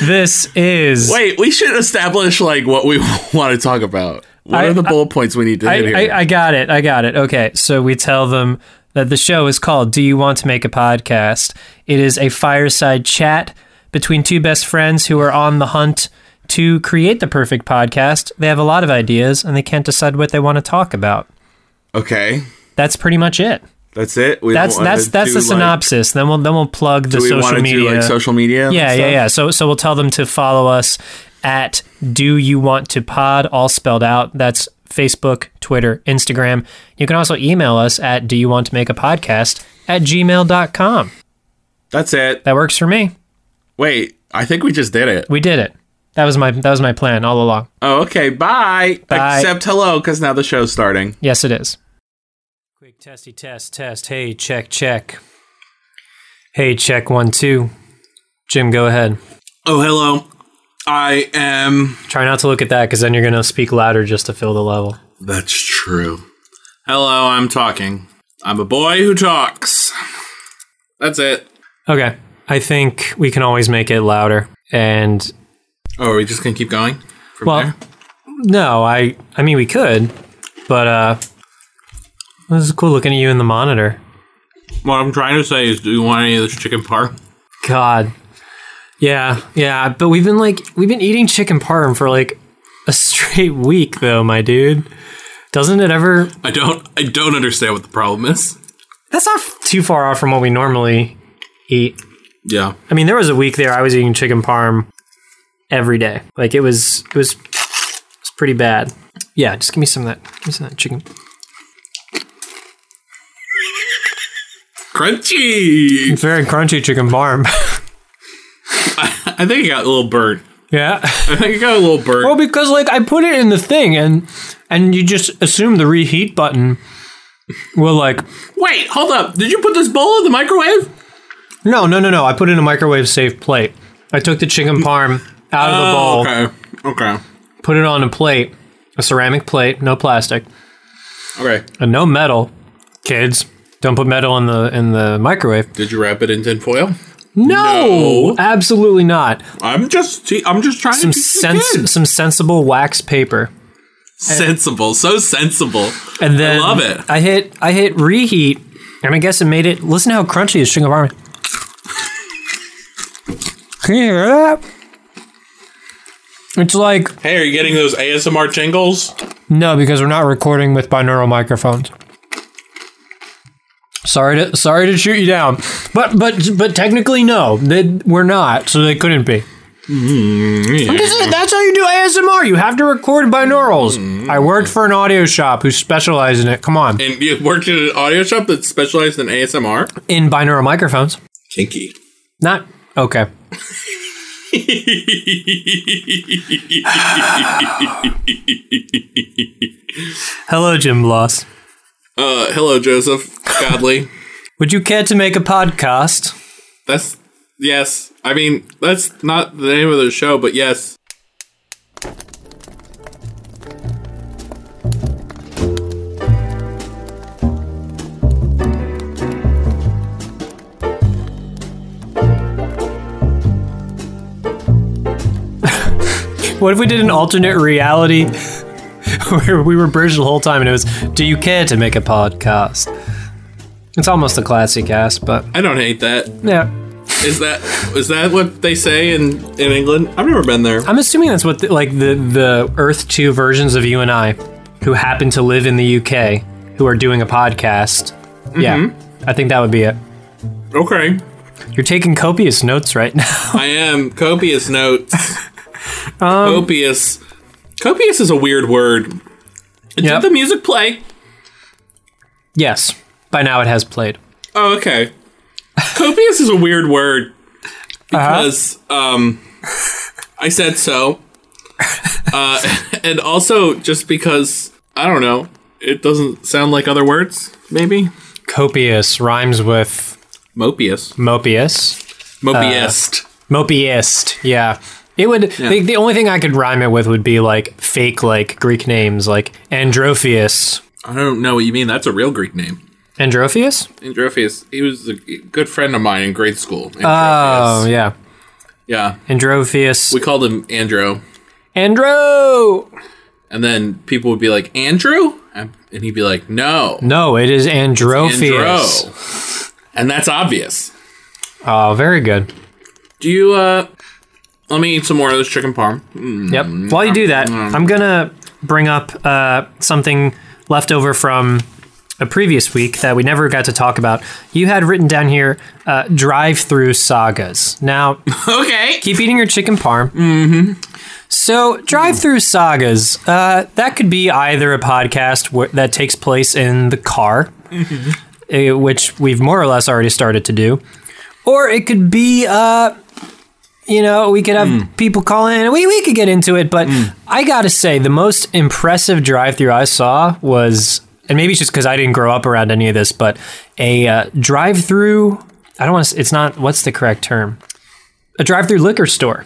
This is... Wait, we should establish like what we want to talk about. What are the bullet points we need to hit here? I got it. Okay, so we tell them that the show is called Do You Want to Make a Podcast? It is a fireside chat between two best friends who are on the hunt to create the perfect podcast. They have a lot of ideas, and they can't decide what they want to talk about. Okay. That's pretty much it. That's it? That's the synopsis. Then we'll plug the social media. Do we want to do social media? Yeah. So we'll tell them to follow us at Do You Want to Pod, all spelled out. That's Facebook, Twitter, Instagram. You can also email us at doyouwantomakeapodcast@gmail.com. That's it. That works for me. Wait, I think we just did it. We did it. That was my plan all along. Oh, okay. Bye. Except hello, because now the show's starting. Yes, it is. Quick testy test. Hey, check. Hey, check 1 2. Jim, go ahead. Oh, hello. I am... Try not to look at that, because then you're going to speak louder just to fill the level. That's true. Hello, I'm talking. I'm a boy who talks. That's it. Okay. I think we can always make it louder. And... Oh, are we just going to keep going from there? No, I mean, we could. But, this is cool looking at you in the monitor. What I'm trying to say is, do you want any of this chicken parm? God. Yeah, but we've been eating chicken parm for like a straight week though, my dude. Doesn't it ever... I don't understand what the problem is. That's not too far off from what we normally eat. Yeah. I mean, there was a week there I was eating chicken parm every day. Like it was pretty bad. Yeah, just give me some of that. Give me some of that chicken. Crunchy. It's very crunchy chicken parm. I think it got a little burnt. Yeah. I think it got a little burnt. Well, because like I put it in the thing and you just assume the reheat button will like... Wait, hold up. Did you put this bowl in the microwave? No. I put it in a microwave safe plate. I took the chicken parm out of the bowl. Okay. Put it on a plate, a ceramic plate, no plastic. Okay. And no metal. Kids, don't put metal in the microwave. Did you wrap it in tin foil? No, absolutely not. I'm just trying to some sensible wax paper. Sensible, so sensible. And then I love it. I hit reheat, and I guess it made it. Listen how crunchy this chicken parm. Can you hear that? It's like... Hey, are you getting those ASMR jingles? No, because we're not recording with binaural microphones. Sorry to shoot you down, but technically no, we're not, so they couldn't be. Yeah. That's how you do ASMR. You have to record binaurals. I worked for an audio shop who specialized in it. Come on. And you worked in an audio shop that specialized in ASMR? In binaural microphones. Kinky. Not okay. Hello, Jim Bloss. Hello, Joseph Godley. Would you care to make a podcast? Yes. I mean, that's not the name of the show, but yes. What if we did an alternate reality where we were British the whole time and it was, do you care to make a podcast? It's almost a classic cast, but... I don't hate that. Yeah. Is that what they say in England? I've never been there. I'm assuming that's what the Earth 2 versions of you and I, who happen to live in the UK, who are doing a podcast. Mm-hmm. Yeah, I think that would be it. Okay. You're taking copious notes right now. I am. Copious notes. Copious. Copious is a weird word. Did the music play? Yes. By now it has played. Oh, okay. Copious is a weird word because I said so. And also just because, I don't know, it doesn't sound like other words, maybe? Copious rhymes with... Mopious. Mopiest, yeah. It would... Yeah. The only thing I could rhyme it with would be like fake like Greek names, like Androphius. I don't know what you mean. That's a real Greek name. Androphius? Androphius. He was a good friend of mine in grade school. Oh, yeah. Yeah. Androphius. We called him Andro. Andrew! And then people would be like, Andrew? And he'd be like, no. No, it is Androphius. Andro. And that's obvious. Oh, very good. Do you, let me eat some more of this chicken parm. Yep. While you do that, I'm going to bring up something left over from a previous week that we never got to talk about. You had written down here, drive-through sagas. Now, okay. Keep eating your chicken parm. Mm-hmm. So, drive-through sagas, that could be either a podcast that takes place in the car, which we've more or less already started to do, or it could be, we could have people call in, and we could get into it, but I gotta say, the most impressive drive-through I saw was, and maybe it's just because I didn't grow up around any of this, but a drive-through, I don't want to, it's not, what's the correct term? A drive-through liquor store.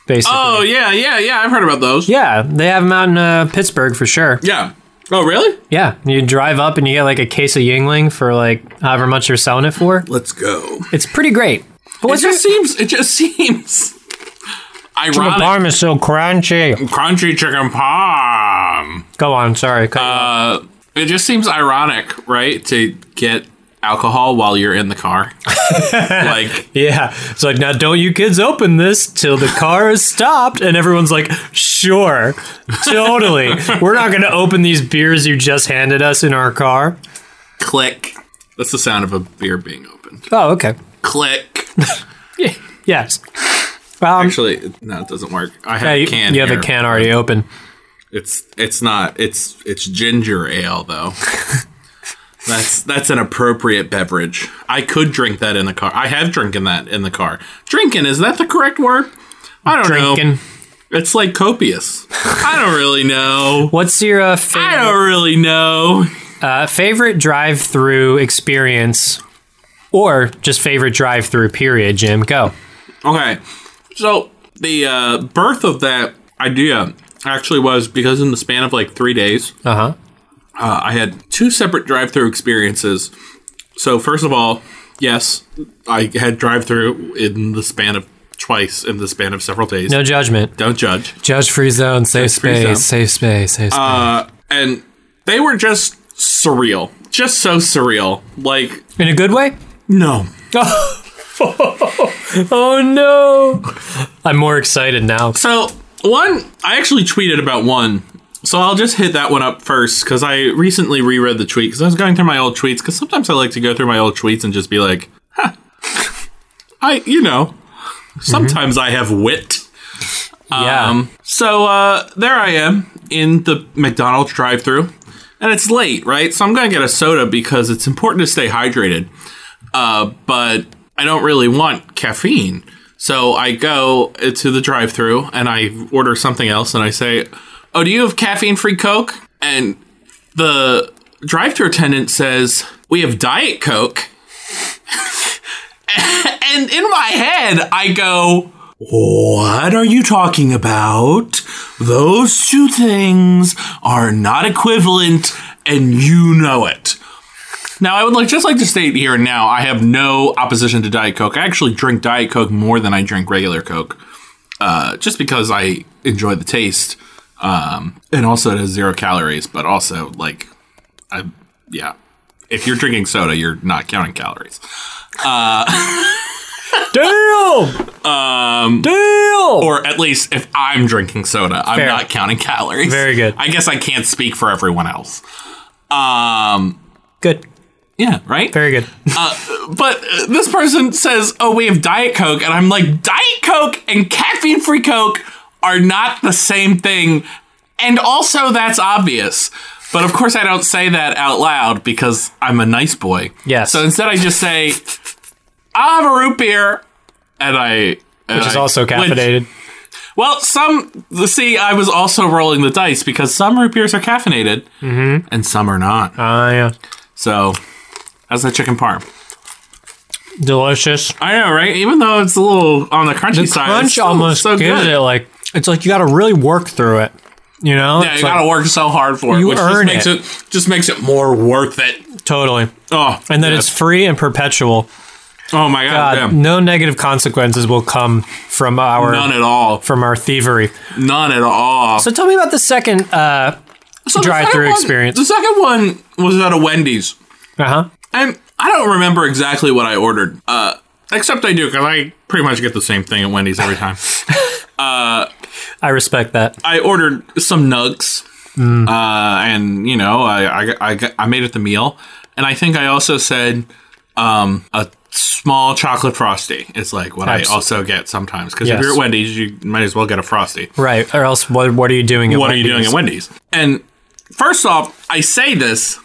Basically. Oh, yeah, I've heard about those. Yeah, they have them out in Pittsburgh for sure. Yeah. Oh, really? Yeah, you drive up and you get like a case of Yingling for like however much they're selling it for. Let's go. It's pretty great. But it just seems ironic. Chicken parm is so crunchy. Crunchy chicken parm. Go on, sorry. It just seems ironic, right, to get alcohol while you're in the car. Like, yeah, it's like, now don't you kids open this till the car is stopped, and everyone's like, sure, totally, we're not gonna open these beers you just handed us in our car. Click. That's the sound of a beer being opened. Oh, okay. Click. Yes. Actually, no, it doesn't work. I have a can. You have a can already open. It's not. It's ginger ale though. That's an appropriate beverage. I could drink that in the car. I have drinking that in the car. Drinking, is that the correct word? I don't know. It's like copious. I don't really know. What's your favorite? I don't really know. Favorite drive-through experience, or just favorite drive-through period, Jim? Go. Okay. So the birth of that idea actually was because in the span of like 3 days, I had 2 separate drive-through experiences. So first of all, yes, I had drive-through in the span of twice in the span of several days. No judgment. Don't judge. Judge-free zone. Safe space. Safe space. Safe space. And they were just surreal. Just so surreal. Like, in a good way? No. Oh no! I'm more excited now. So one, I actually tweeted about one. So I'll just hit that one up first because I recently reread the tweet because I was going through my old tweets because sometimes I like to go through my old tweets and just be like, huh, sometimes I have wit. Yeah. So there I am in the McDonald's drive-thru and it's late, right? So I'm going to get a soda because it's important to stay hydrated. But I don't really want caffeine. So I go to the drive-thru and I order something else and I say, oh, do you have caffeine-free Coke? And the drive-thru attendant says, we have Diet Coke. And in my head, I go, what are you talking about? Those two things are not equivalent, and you know it. Now, I would just like to state here and now, I have no opposition to Diet Coke. I actually drink Diet Coke more than I drink regular Coke, just because I enjoy the taste. And also it has 0 calories, but also if you're drinking soda, you're not counting calories. Damn! Or at least if I'm drinking soda, I'm not counting calories. Very good. I guess I can't speak for everyone else. Good. Yeah, right? Very good. But this person says, oh, we have Diet Coke. And I'm like, Diet Coke and caffeine-free Coke are not the same thing. And also, that's obvious. But of course, I don't say that out loud because I'm a nice boy. Yes. So instead, I just say, I'll have a root beer. Which is also caffeinated. I was also rolling the dice because some root beers are caffeinated and some are not. Yeah. So, how's that chicken parm? Delicious. I know, right? Even though it's a little on the crunchy side, crunch it's still almost so gives good. it it's like you got to really work through it. You know? Yeah, you got to work so hard for it, which just makes it more worth it. Totally. Oh, and then it's free and perpetual. Oh my God. No negative consequences will come from our none at all from our thievery. None at all. So tell me about the second drive-through experience. The second one was at a Wendy's. And I don't remember exactly what I ordered. Except I do, because I pretty much get the same thing at Wendy's every time. I respect that. I ordered some nugs, and you know, I made it the meal, and I think I also said a small chocolate frosty is like what I also get sometimes, because if you're at Wendy's, you might as well get a frosty, right? Or else, what are you doing? What are you doing at Wendy's? And first off, I say this,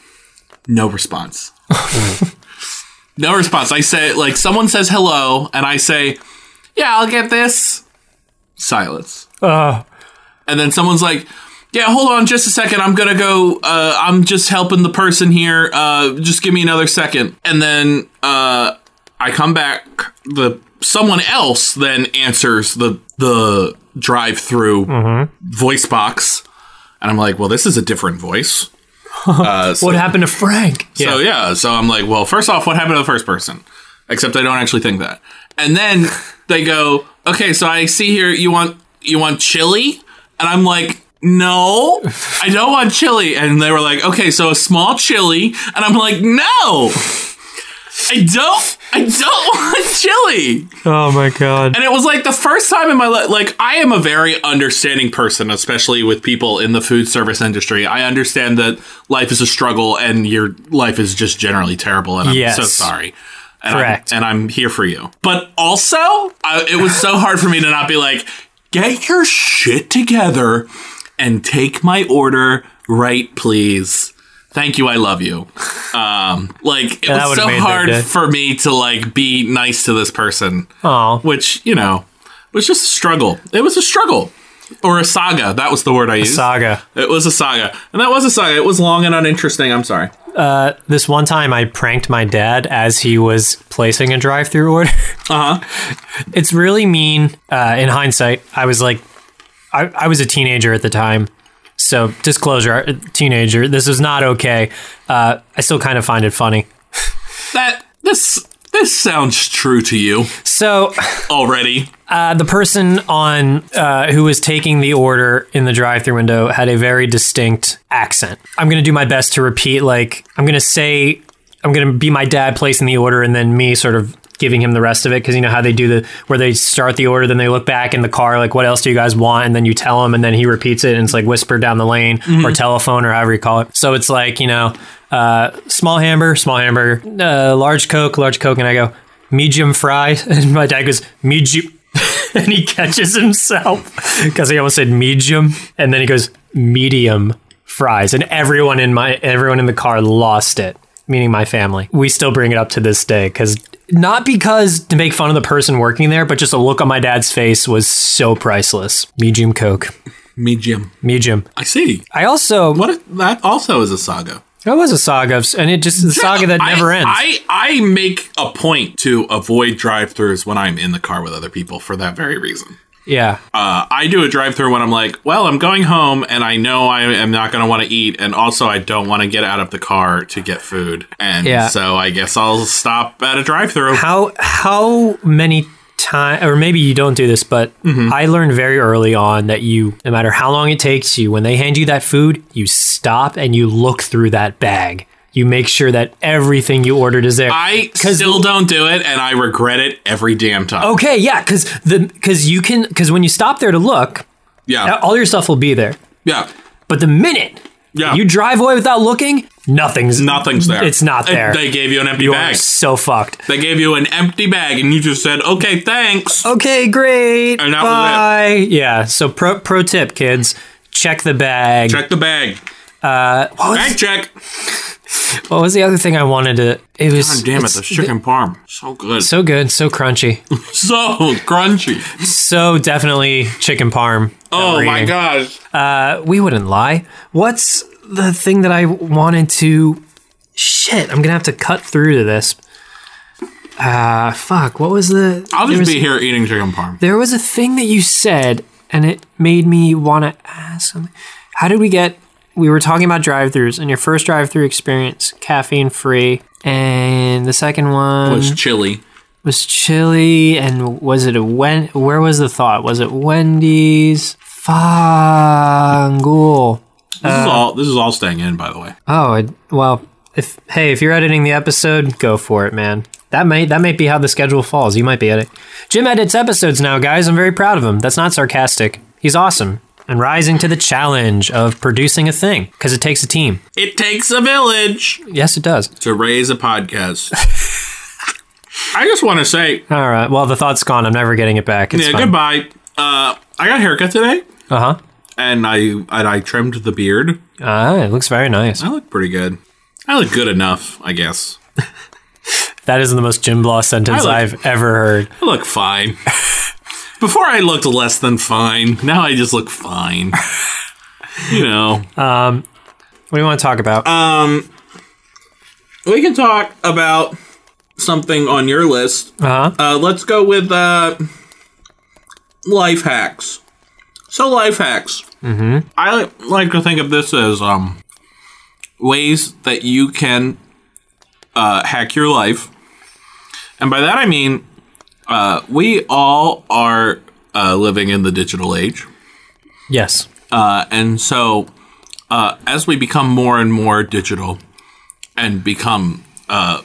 no response. No response. I say, like, someone says hello, and I say, yeah, I'll get this. Silence. And then someone's like, yeah, hold on just a second. I'm going to go. I'm just helping the person here. Just give me another second. And then I come back. Someone else then answers the drive-through voice box. And I'm like, well, this is a different voice. What happened to Frank? So I'm like, well, first off, what happened to the first person? Except I don't actually think that. And then they go, okay, so I see here you want chili? And I'm like, no, I don't want chili. And they were like, okay, so a small chili. And I'm like, no, I don't want chili. Oh my God. And it was like the first time in my life, like, I am a very understanding person, especially with people in the food service industry. I understand that life is a struggle and your life is just generally terrible. And I'm so sorry. And Correct. I'm here for you. But also, it was so hard for me to not be like, get your shit together and take my order right, please. Thank you, I love you. Like, it was so hard for me to, like, be nice to this person. Oh. Which, you know, was just a struggle. It was a struggle. Or a saga. That was the word I used. Saga. It was a saga. And that was a saga. It was long and uninteresting. I'm sorry. This one time I pranked my dad as he was placing a drive-through order. It's really mean. In hindsight, I was like, I was a teenager at the time. So, disclosure, teenager, this was not okay. I still kind of find it funny. This sounds true to you. So, already. The person who was taking the order in the drive-thru window had a very distinct accent. I'm going to do my best to repeat, like, I'm going to be my dad placing the order and then me sort of giving him the rest of it, because you know how they do where they start the order, then they look back in the car, like, what else do you guys want? And then you tell him, and then he repeats it, and it's like whispered down the lane, or telephone, or however you call it. So it's like, you know, small hamburger, large Coke, and I go, medium fries, and my dad goes, medium, and he catches himself, because he almost said medium, and then he goes, medium fries, and everyone in the car lost it, meaning my family. We still bring it up to this day, not because to make fun of the person working there, but just a look on my dad's face was so priceless. Medium Coke. Medium. I see. I also... That also is a saga. It was a saga, and it just the saga that never ends. I make a point to avoid drive-thrus when I'm in the car with other people for that very reason. Yeah. I do a drive-thru when I'm like, well, I'm going home and I know I am not going to want to eat. And also I don't want to get out of the car to get food. And so I guess I'll stop at a drive-thru. How many times, or maybe you don't do this, but I learned very early on that no matter how long it takes you, when they hand you that food, you stop and you look through that bag. You make sure that everything you ordered is there. I still don't do it, and I regret it every damn time. Okay, yeah, because when you stop there to look, all your stuff will be there. Yeah. But the minute you drive away without looking, nothing's there. It's not there. They gave you an empty bag. You're so fucked. They gave you an empty bag, and you just said, "Okay, thanks." Okay, great. And that bye. was it. Yeah. So pro tip, kids, check the bag. Check the bag. Bag check. What was the other thing I wanted to... It was... God damn it, the chicken parm. So good. So good, so crunchy. So crunchy. So definitely chicken parm. Oh my gosh. We wouldn't lie. What's the thing that I wanted to... Shit, I'm going to have to cut through to this. Fuck, what was the... I'll just be here eating chicken parm. There was a thing that you said, and it made me want to ask something. How did we get... We were talking about drive-thrus, and your first drive-thru experience, caffeine-free, and the second one... was chili. was chili, and was it where was the thought? Was it Wendy's? Fangul. This is all staying in, by the way. Oh, well, if you're editing the episode, go for it, man. That might be how the schedule falls. You might be editing. Jim edits episodes now, guys. I'm very proud of him. That's not sarcastic. He's awesome and rising to the challenge of producing a thing because it takes a team. It takes a village. Yes, it does. To raise a podcast. I just want to say... All right. Well, the thought's gone. I'm never getting it back. It's fine. Goodbye. I got a haircut today. Uh-huh. And I trimmed the beard. It looks very nice. I look pretty good. I look good enough, I guess. That is the most Jim Blah sentence I've ever heard. I look fine. Before I looked less than fine. Now I just look fine. You know. What do you want to talk about? We can talk about something on your list. Uh-huh. Let's go with life hacks. So life hacks. Mm-hmm. I like to think of this as ways that you can hack your life. And by that I mean we all are living in the digital age. Yes. And so as we become more and more digital and become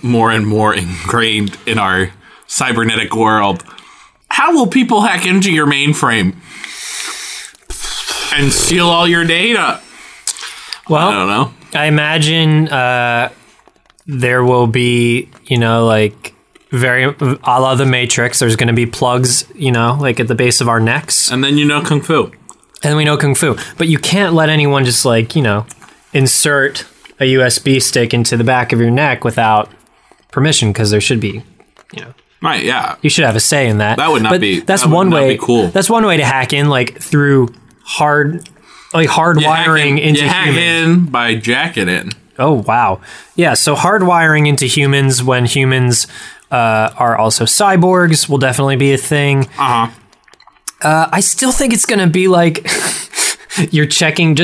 more and more ingrained in our cybernetic world, how will people hack into your mainframe and steal all your data? Well, I don't know. I imagine there will be, like very a la the Matrix. There's going to be plugs, like at the base of our necks. And then Kung Fu. And we know Kung Fu. But you can't let anyone just insert a USB stick into the back of your neck without permission, because there should be, Right, yeah. You should have a say in that. That would not be. That's that would one not way. Be cool. That's one way to hack in, through hardwiring into humans. You hack in by jack it in. Oh wow, yeah. So hardwiring into humans when humans are also cyborgs will definitely be a thing. I still think it's gonna be like you're checking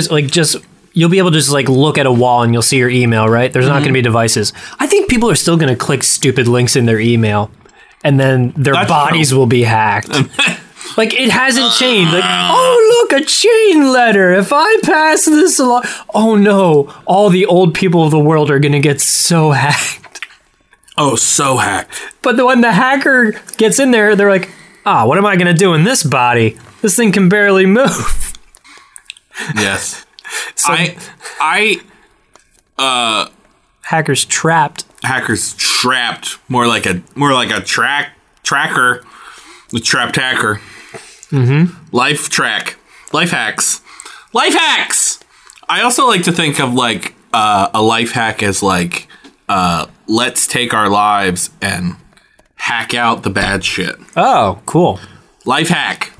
you'll be able to just look at a wall and you'll see your email, right? There's not going to be devices. I think people are still going to click stupid links in their email, and then their bodies will be hacked. It hasn't changed. Oh, look, a chain letter. If I pass this along, oh no, all the old people of the world are going to get so hacked. Oh, so hacked. But when the hacker gets in there, they're like, what am I going to do in this body? This thing can barely move. Yes. So, hackers trapped. Hackers trapped. More like a tracker. The trapped hacker. Mm-hmm. Life hacks. Life hacks. I also like to think of a life hack as let's take our lives and hack out the bad shit. Oh, cool. Life hack.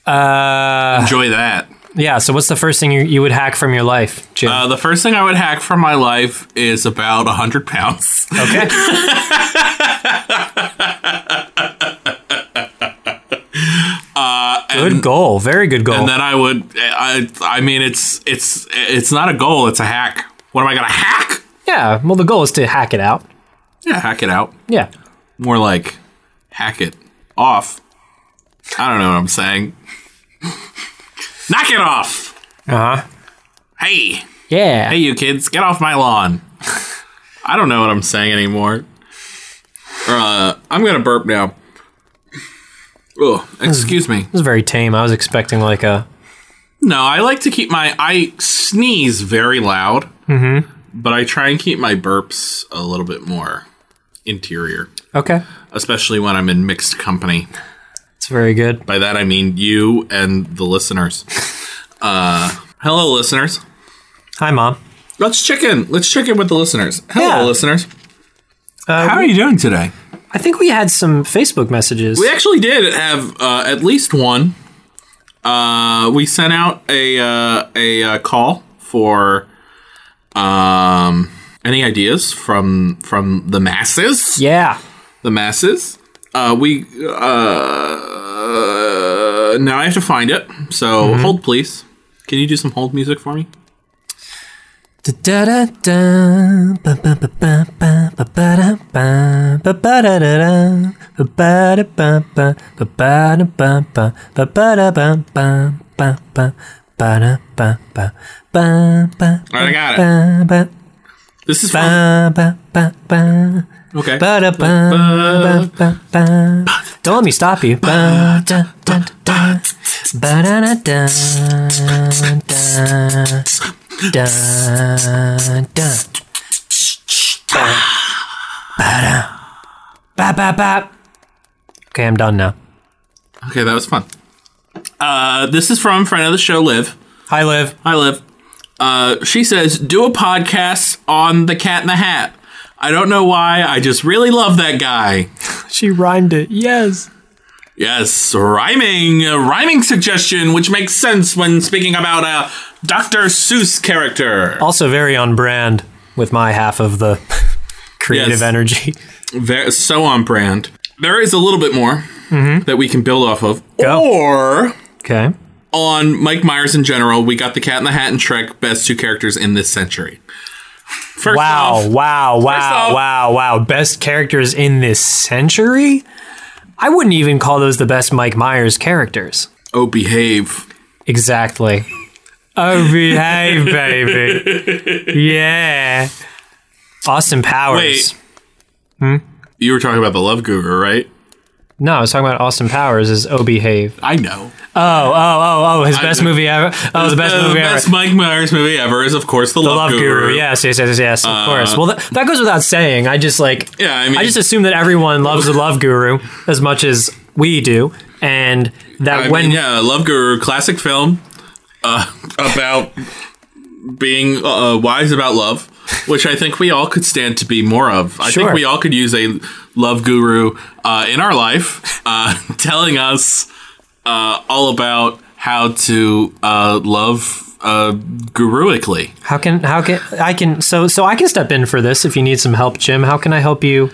Enjoy that. Yeah, so what's the first thing you would hack from your life, Jim? The first thing I would hack from my life is about 100 pounds. Okay. Good goal. Very good goal. And then I would, I mean, it's not a goal, it's a hack. What am I going to hack? Yeah, well, the goal is to hack it out. Yeah, hack it out. Yeah. More like hack it off. I don't know what I'm saying. Knock it off. Uh-huh. Hey. Yeah. Hey, you kids, get off my lawn. I don't know what I'm saying anymore. I'm going to burp now. Oh, excuse me. This is very tame. I was expecting a... No, I like to keep I sneeze very loud. Mm-hmm. But I try and keep my burps a little bit more interior. Okay. Especially when I'm in mixed company. It's very good. By that I mean you and the listeners. Hello, listeners. Hi, Mom. Let's check in with the listeners. Hello, listeners. How are you doing today? I think we had some Facebook messages. We actually did have at least one. We sent out a call for any ideas from the masses. Yeah. The masses. Now I have to find it. So hold, please. Can you do some hold music for me? I got it. This is from... Okay. Don't let me stop you. Okay, I'm done now. Okay, that was fun. This is from friend of the show, Liv. Hi, Liv. Hi, Liv. She says, do a podcast on the Cat in the Hat. I don't know why. I just really love that guy. She rhymed it. Yes. Yes, rhyming. A rhyming suggestion, which makes sense when speaking about a Dr. Seuss character. Also very on brand with my half of the creative energy. So on brand. There is a little bit more that we can build off of. Go. Or... Okay. On Mike Myers in general, we got the Cat in the Hat and Shrek, best two characters in this century. Wow. Best characters in this century? I wouldn't even call those the best Mike Myers characters. Oh, behave. Exactly. Oh, behave, baby. Yeah. Austin Powers. Wait. You were talking about the Love Guru, right? No, I was talking about Austin Powers as Oh, Behave. I know. Oh, his best movie ever. Oh, the best movie ever. The best Mike Myers movie ever is, of course, the Love Guru. Yes, of course. Well, that goes without saying. I just I just assume that everyone loves the Love Guru as much as we do, and that Love Guru, classic film about being wise about love, which I think we all could stand to be more of. I think we all could use a love guru in our life telling us all about how to love guruically. How can I can step in for this if you need some help, Jim? How can I help you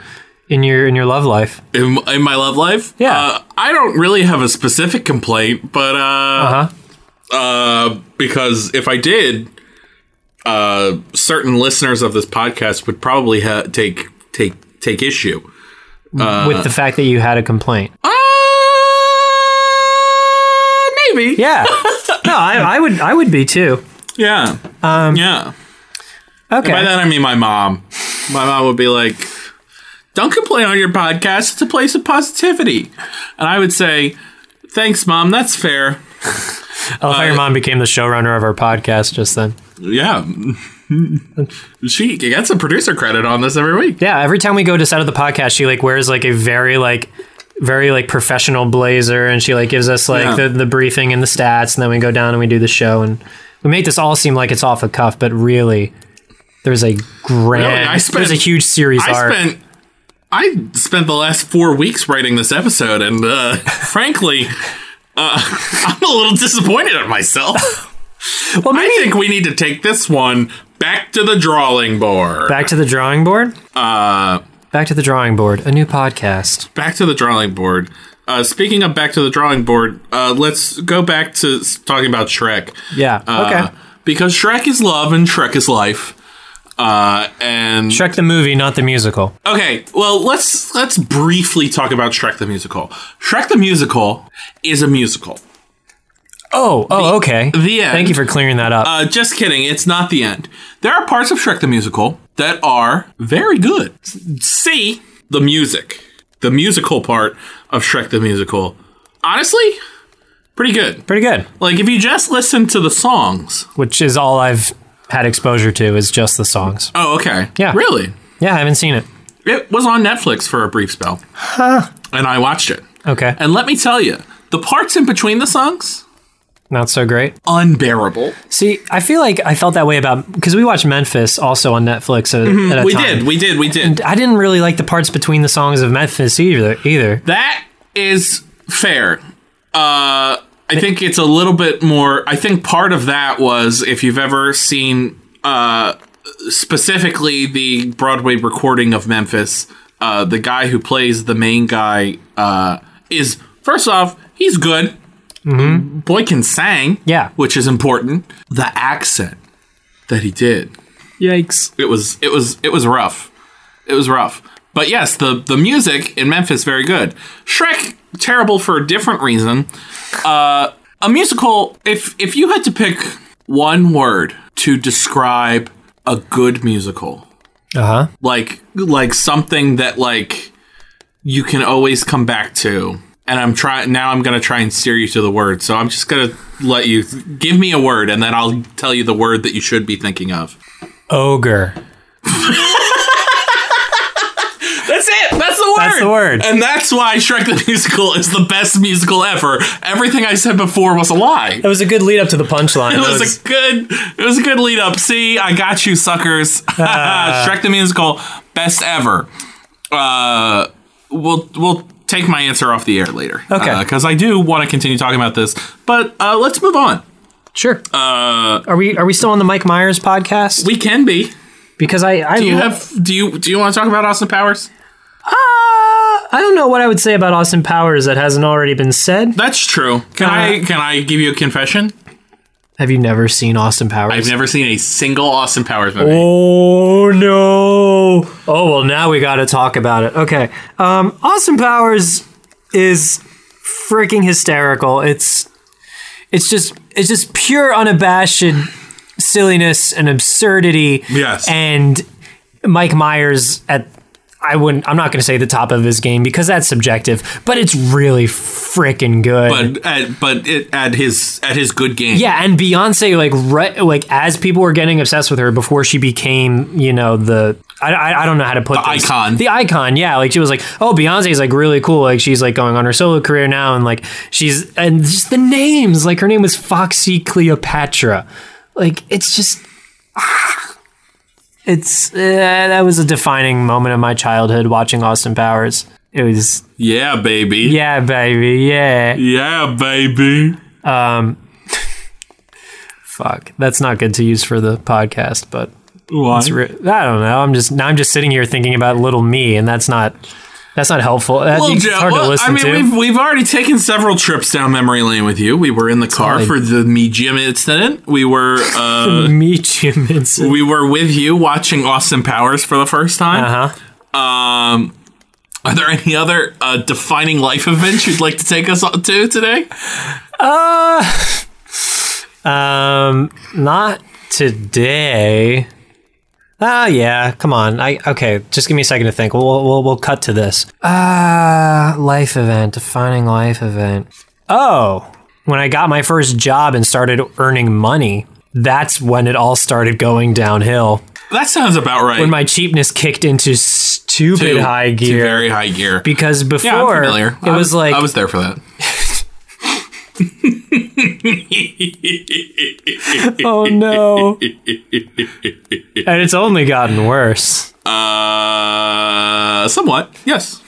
in your love life? In my love life? Yeah. I don't really have a specific complaint, but because if I did, certain listeners of this podcast would probably take issue with the fact that you had a complaint. Maybe. Yeah. No, I would be too. Yeah. Yeah. Okay. And by that I mean my mom. My mom would be like, "Don't complain on your podcast. It's a place of positivity." And I would say, "Thanks, Mom. That's fair." I love how your mom became the showrunner of our podcast just then. Yeah. She gets a producer credit on this every week. Yeah, every time we go to set of the podcast, she wears a very professional blazer, and she gives us the briefing and the stats, and then we go down and we do the show, and we make this all seem like it's off the cuff, but really there's a there's a huge series arc. I spent the last 4 weeks writing this episode, and frankly, I'm a little disappointed at myself. Well, I think we need to take this one back to the drawing board. Back to the drawing board? Back to the drawing board, a new podcast. Back to the drawing board. Speaking of back to the drawing board, let's go back to talking about Shrek. Yeah, okay. Because Shrek is love and Shrek is life. And Shrek the movie, not the musical. Okay, well, let's briefly talk about Shrek the musical. Shrek the musical is a musical. Okay. The end. Thank you for clearing that up. Just kidding. It's not the end. There are parts of Shrek the musical that are very good. See, the music. The musical part of Shrek the musical. Honestly, pretty good. Pretty good. If you just listen to the songs. Which is all I've had exposure to, is just the songs. Oh, okay. Yeah. Really? Yeah, I haven't seen it. It was on Netflix for a brief spell. Huh. And I watched it. Okay. And let me tell you, the parts in between the songs... Not so great. Unbearable. See, I feel like I felt that way because we watched Memphis also on Netflix at a time. We did. And I didn't really like the parts between the songs of Memphis either. That is fair. I think it's a little bit more... I think part of that was, if you've ever seen specifically the Broadway recording of Memphis, the guy who plays the main guy is, first off, he's good. Mm-hmm. Boy can sing, yeah, which is important. The accent that he did Yikes. It was rough. It was rough. But yes, the music in Memphis, very good. Shrek, terrible for a different reason. A musical, if you had to pick one word to describe a good musical, like something that like you can always come back to, and I'm gonna try and steer you to the word. So I'm just gonna let you give me a word, and then I'll tell you the word that you should be thinking of. Ogre. That's it. That's the word. That's the word. And that's why Shrek the Musical is the best musical ever. Everything I said before was a lie. It was a good lead up to the punchline. It was a good lead up. See, I got you, suckers. Shrek the Musical, best ever. We'll take my answer off the air later. Okay. Because I do want to continue talking about this. But let's move on. Sure. Are we still on the Mike Myers podcast? We can be. Because do you want to talk about Austin Powers? I don't know what I would say about Austin Powers that hasn't already been said. That's true. Can I give you a confession? Have you never seen Austin Powers? I've never seen a single Austin Powers movie. Oh no! Oh well, now we got to talk about it. Okay, Austin Powers is freaking hysterical. It's just pure unabashed silliness and absurdity. Yes, and Mike Myers I'm not going to say the top of his game because that's subjective, but it's really freaking good. But at his good game. Yeah, and Beyonce, like as people were getting obsessed with her before she became, I don't know how to put this. The icon, yeah. Like she was like, oh, Beyonce's like really cool. Like she's like going on her solo career now, and like and just the names, like her name was Foxy Cleopatra. Like it's just. That was a defining moment of my childhood watching Austin Powers. It was yeah, baby. Yeah, baby. Yeah. Yeah, baby. Fuck. That's not good to use for the podcast, but why? I don't know. I'm just sitting here thinking about little me, and that's not helpful. It's hard to listen to. We've already taken several trips down memory lane with you. We were in the car for the Me Gym incident. We were Me Gym incident. We were with you watching Austin Powers for the first time. Are there any other defining life events you'd like to take us on to today? Not today. Yeah, come on. Okay, just give me a second to think. We'll cut to this. Life event, defining life event. Oh, when I got my first job and started earning money, that's when it all started going downhill. That sounds about right. When my cheapness kicked into stupid high gear. Very high gear. Because before, I'm familiar. was like... I was there for that. Oh no. And it's only gotten worse. Somewhat, yes.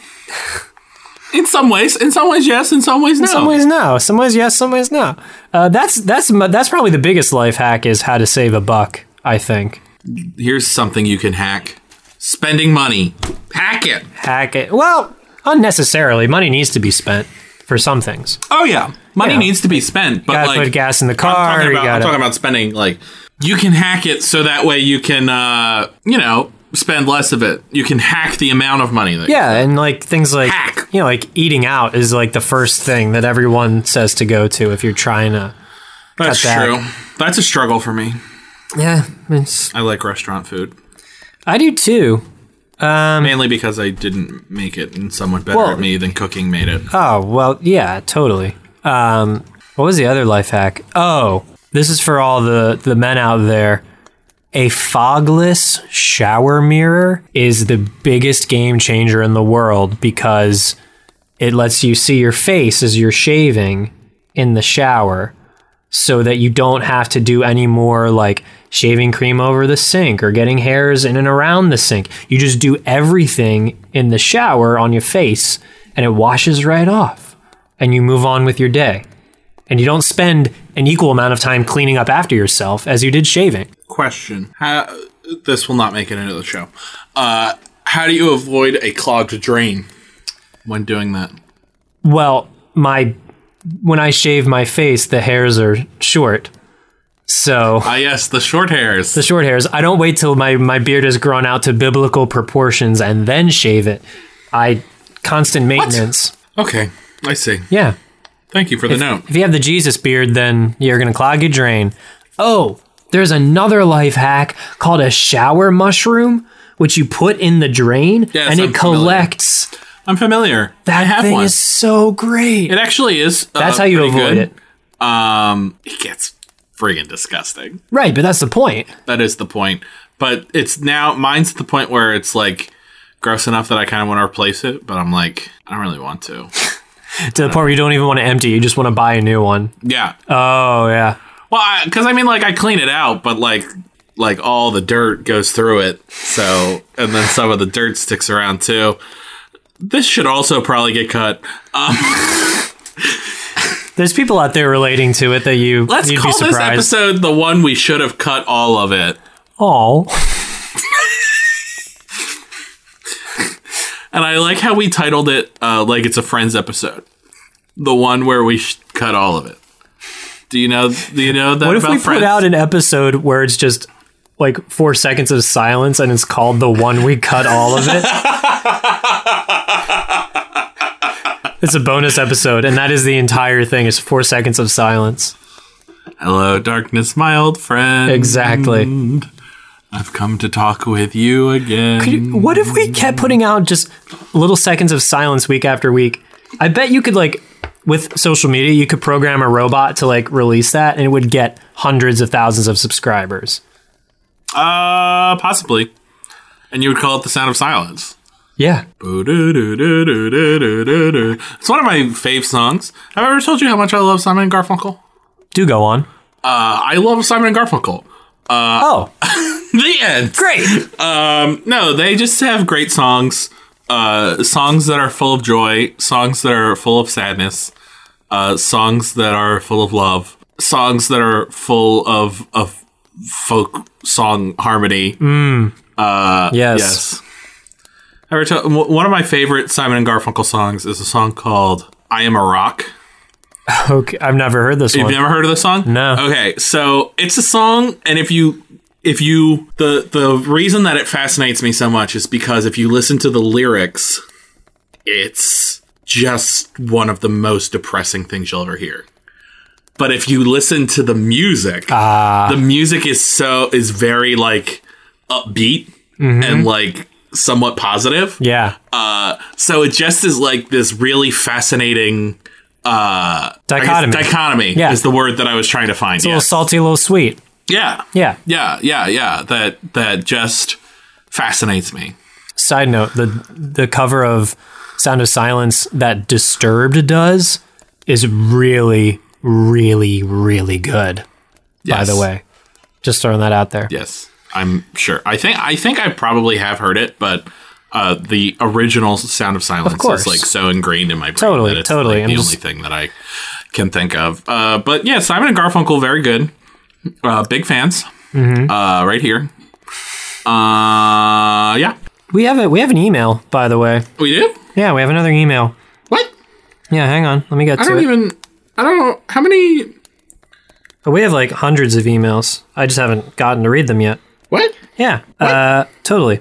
In some ways yes, in some ways no. In some ways no. Some ways yes, some ways no. That's probably the biggest life hack is how to save a buck, I think. Here's something you can hack. Spending money. Hack it. Hack it. Well, unnecessarily. Money needs to be spent for some things. Oh yeah. Money needs to be spent, but gotta put gas in the car. I'm talking about spending, like, you can hack it so that way you can, spend less of it. You can hack the amount of money that you spend. And like things like, like eating out is like the first thing that everyone says to go to if you're trying to That's cut true. That's a struggle for me. Yeah. I like restaurant food. I do too. Mainly because I didn't make it and someone better at me than cooking made it. Oh, well, yeah, totally. What was the other life hack? Oh, this is for all the men out there. A fogless shower mirror is the biggest game changer in the world because it lets you see your face as you're shaving in the shower so that you don't have to do any more like shaving cream over the sink or getting hairs in and around the sink. You just do everything in the shower on your face and it washes right off. And you move on with your day. And you don't spend an equal amount of time cleaning up after yourself as you did shaving. Question. This will not make it into the show. How do you avoid a clogged drain when doing that? Well, when I shave my face, the hairs are short. So yes, the short hairs. the short hairs. I don't wait till my beard has grown out to biblical proportions and then shave it. Constant maintenance. Okay, I see. Yeah. Thank you for the note. If you have the Jesus beard, then you're going to clog your drain. Oh, there's another life hack called a shower mushroom, which you put in the drain Yes, and I'm it collects. I'm familiar. I have Thing one. is so great. It actually is. That's how you pretty avoid good. it. It gets friggin' disgusting. Right, but that's the point. That is the point. But it's now, mine's at the point where it's like gross enough that I kind of want to replace it, but I'm like, I don't really want to. To the point where you don't even want to empty. You just want to buy a new one. Yeah. Oh, yeah. Well, because I mean, like, I clean it out, but like all the dirt goes through it. So, and then some of the dirt sticks around too. This should also probably get cut. There's people out there relating to it that you'd Let's be call surprised. this episode the one we should have cut all of it. Oh. And I like how we titled it like it's a Friends episode. The one where we cut all of it. Do you know that What if about we Friends? put out an episode where it's just like 4 seconds of silence and it's called the one we cut all of it? It's a bonus episode, and that is the entire thing. It's 4 seconds of silence. Hello, darkness, my old friend. Exactly. I've come to talk with you again. What if we kept putting out just little seconds of silence week after week? I bet you could, like, with social media, you could program a robot to, like, release that, and it would get hundreds of thousands of subscribers. Possibly. And you would call it the sound of silence. Yeah. It's one of my fave songs. Have I ever told you how much I love Simon and Garfunkel? Do go on. I love Simon and Garfunkel. Oh. The end. Great. No, they just have great songs. Songs that are full of joy. Songs that are full of sadness. Songs that are full of love. Songs that are full of folk song harmony. Yes. One of my favorite Simon and Garfunkel songs is a song called "I Am a Rock." Okay, I've never heard this one. You've never heard of the song? No. Okay, so it's a song, and the reason that it fascinates me so much is because if you listen to the lyrics, it's just one of the most depressing things you'll ever hear. But if you listen to the music, the music is very like upbeat and like somewhat positive. Yeah. So it just is like this really fascinating Dichotomy. Dichotomy is the word that I was trying to find. It's a little salty, a little sweet. Yeah. Yeah. That just fascinates me. Side note, the cover of Sound of Silence that Disturbed does is really, really, really good. Yes. By the way. Just throwing that out there. Yes. I'm sure. I think I probably have heard it, but the original Sound of Silence is like so ingrained in my brain Totally. that it's like the only thing that I can think of. But yeah, Simon and Garfunkel, very good. Big fans. Right here. Yeah. We have an email, by the way. We do? Yeah, we have another email. What? Yeah, hang on. Let me get to it. I don't know. How many? We have like hundreds of emails. I just haven't gotten to read them yet. What? Yeah. Totally.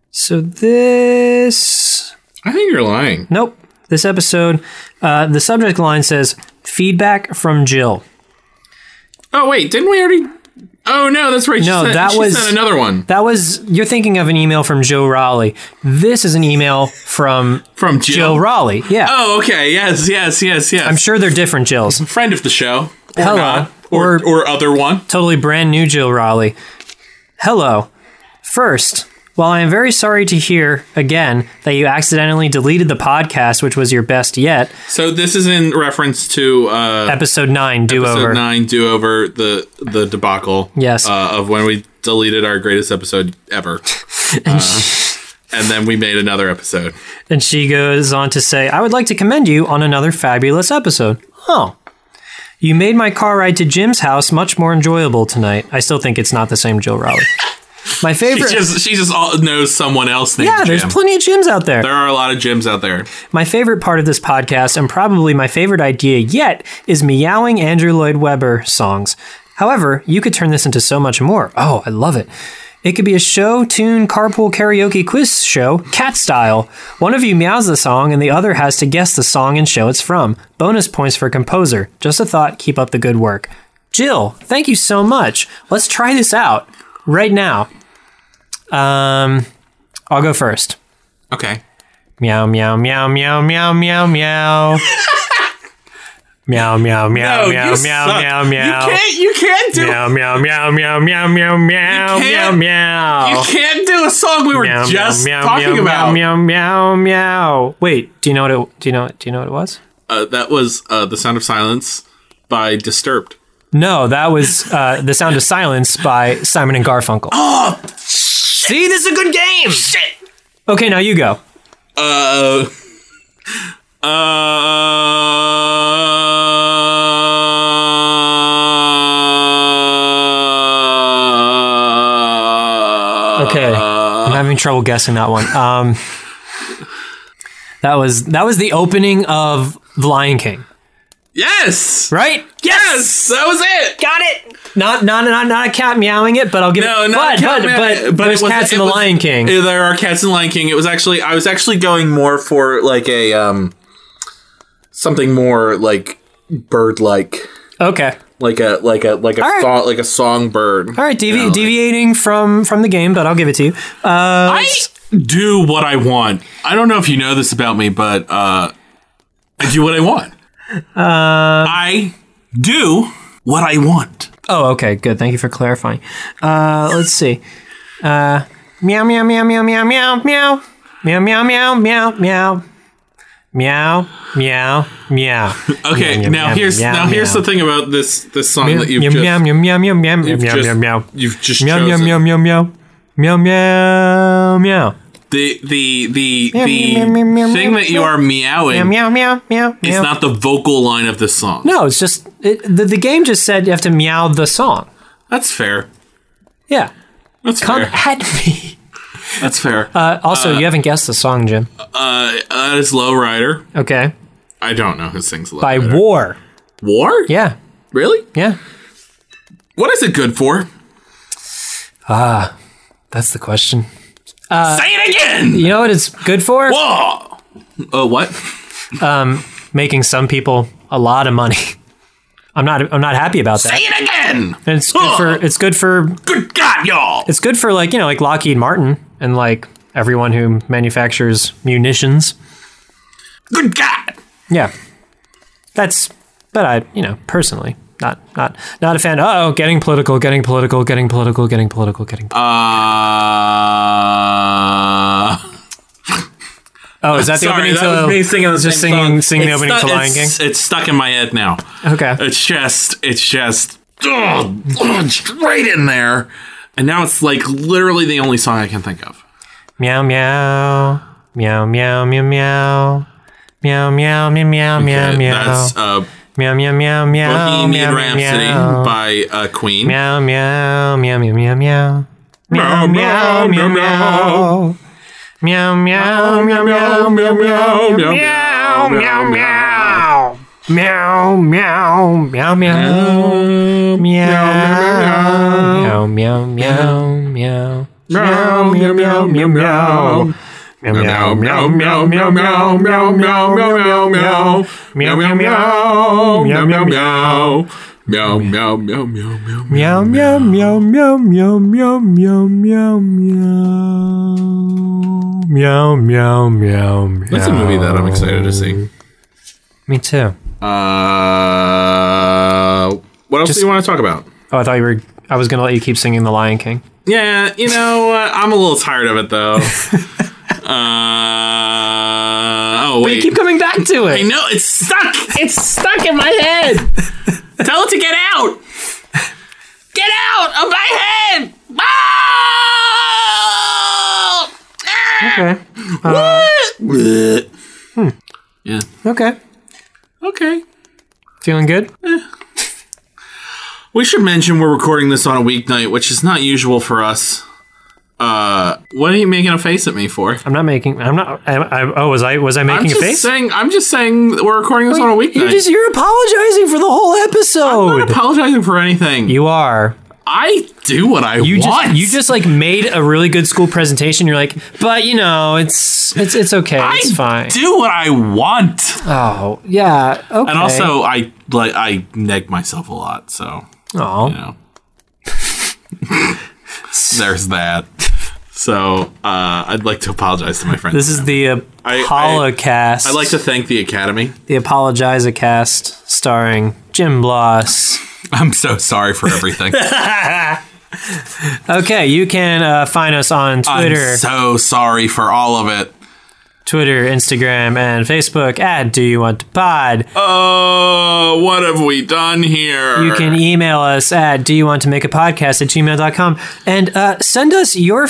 So this... I think you're lying. Nope. This episode, the subject line says, feedback from Jill. Oh, wait. Didn't we already... Oh, no, that's right. She sent another one. That was... You're thinking of an email from Joe Raleigh. This is an email from Jill Raleigh. Yeah. Oh, okay. Yes. I'm sure they're different Jills. Friend of the show. Or Hello. not. Or other one. Totally brand new Jill Raleigh. Hello. First, while I am very sorry to hear, again, that you accidentally deleted the podcast, which was your best yet. So this is in reference to... episode 9, Do-Over. Episode 9, Do-Over, the debacle. Yes. Of when we deleted our greatest episode ever. And then we made another episode. And she goes on to say, I would like to commend you on another fabulous episode. Oh. You made my car ride to Jim's house much more enjoyable tonight. I still think it's not the same Jill Raleigh. My favorite... She just knows someone else named Jim. There's plenty of Jims out there. There are a lot of Jims out there. My favorite part of this podcast, and probably my favorite idea yet, is meowing Andrew Lloyd Webber songs. However, you could turn this into so much more. Oh, I love it. It could be a show, tune, carpool, karaoke, quiz show, cat style. One of you meows the song and the other has to guess the song and show it's from. Bonus points for composer. Just a thought, keep up the good work. Jill, thank you so much. Let's try this out right now. I'll go first. Okay. Meow, meow, meow, meow, meow, meow, meow. Meow, meow, meow, meow, meow, meow, meow. You can't do meow, meow, meow, meow, meow, meow, meow, meow, meow. You can't do a song we were just talking about. Meow, meow, meow. Wait, do you know what it was? That was The Sound of Silence by Disturbed. No, that was The Sound of Silence by Simon and Garfunkel. Oh, see, this is a good game. Shit. Okay, now you go. Okay, I'm having trouble guessing that one. That was the opening of The Lion King. Yes. Right? Yes, that was it. Got it. Not a cat meowing it, but I'll give it. But there's cats in The Lion King. There are cats in The Lion King. I was actually going more for like a something more like bird-like. Okay. Like a songbird. All right, deviating from the game, but I'll give it to you. I do what I want. I don't know if you know this about me, but I do what I want. I do what I want. Oh, okay, good. Thank you for clarifying. Let's see. Meow, meow, meow, meow, meow, meow, meow. Meow, meow, meow, meow, meow. Meow, meow, meow. Okay, meow, now meow, here's meow, here's meow. the thing about this song Meow, that you've meow, just meow, meow, meow, meow, meow, meow, meow, you've just meow, chosen. meow, meow, meow, meow, meow, meow. The meow, thing that you are meowing Meow, meow, meow, is meow. not the vocal line of this song. No, it's just the game just said you have to meow the song. That's fair. Yeah. That's Come fair. at me. That's fair. Also, you haven't guessed the song, Jim. That is Lowrider. Okay. I don't know who sings Lowrider. By War. War? Yeah. Really? Yeah. What is it good for? That's the question. Say it again! You know what it's good for? Whoa! What? Making some people a lot of money. I'm not happy about that. Say it again! And it's good for Good God, y'all! it's good for like Lockheed Martin and like everyone who manufactures munitions. Good God! Yeah. But I, personally, not a fan. Uh-oh, getting political. Oh, is that the opening that was me singing the singing the opening to Lion King? It's stuck in my head now. Okay. It's just straight in there. And now it's like literally the only song I can think of. Meow meow. Meow meow meow meow. Meow meow meow meow meow meow. That's meow meow meow meow. Bohemian Rhapsody by Queen. Meow meow meow meow meow meow. Meow meow meow meow. Meow meow meow meow meow meow meow meow meow. Meow meow meow meow meow meow meow meow meow meow meow meow meow. Meow meow meow meow meow meow meow meow meow meow meow meow meow meow meow meow. Meow meow meow meow meow Meow meow meow meow meow meow meow meow meow meow meow meow. That's a movie that I'm excited to see. Me too. What else do you want to talk about? Oh, I was gonna let you keep singing The Lion King. Yeah, I'm a little tired of it though. But you keep coming back to it. I know, it's stuck. It's stuck in my head. Tell it to get out. Get out of my head. Okay. What? Yeah. Okay. Okay. Feeling good? We should mention we're recording this on a weeknight, which is not usual for us. What are you making a face at me for? I'm not making. I'm not. Was I making a face? I'm just saying we're recording this on a weeknight. You're apologizing for the whole episode. I'm not apologizing for anything. You are. I do what I want. You just like made a really good school presentation. You're like, but you know, it's okay. It's fine. I do what I want. Oh yeah. Okay. And also, I neg myself a lot. So. Oh. You know. There's that. So, I'd like to apologize to my friends. This is the Apolocast. I'd like to thank the Academy. The Apologizacast, starring Jim Bloss. I'm so sorry for everything. Okay, you can find us on Twitter. I'm so sorry for all of it. Twitter, Instagram, and Facebook at Do You Want to Pod. Oh, what have we done here? You can email us at doyouwantomakeapodcast@gmail.com and send us your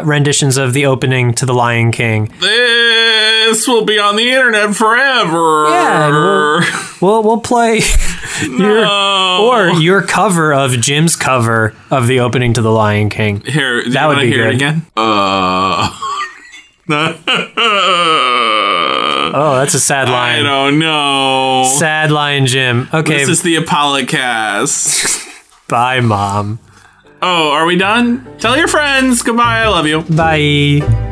renditions of the opening to The Lion King. This will be on the internet forever. Yeah, we'll play your cover of Jim's cover of the opening to The Lion King. Here, that would be hear good. It again. Oh, that's a sad line. I don't know. Sad line, Jim. Okay. This is the Apolocast. Bye, Mom. Oh, are we done? Tell your friends. Goodbye. I love you. Bye.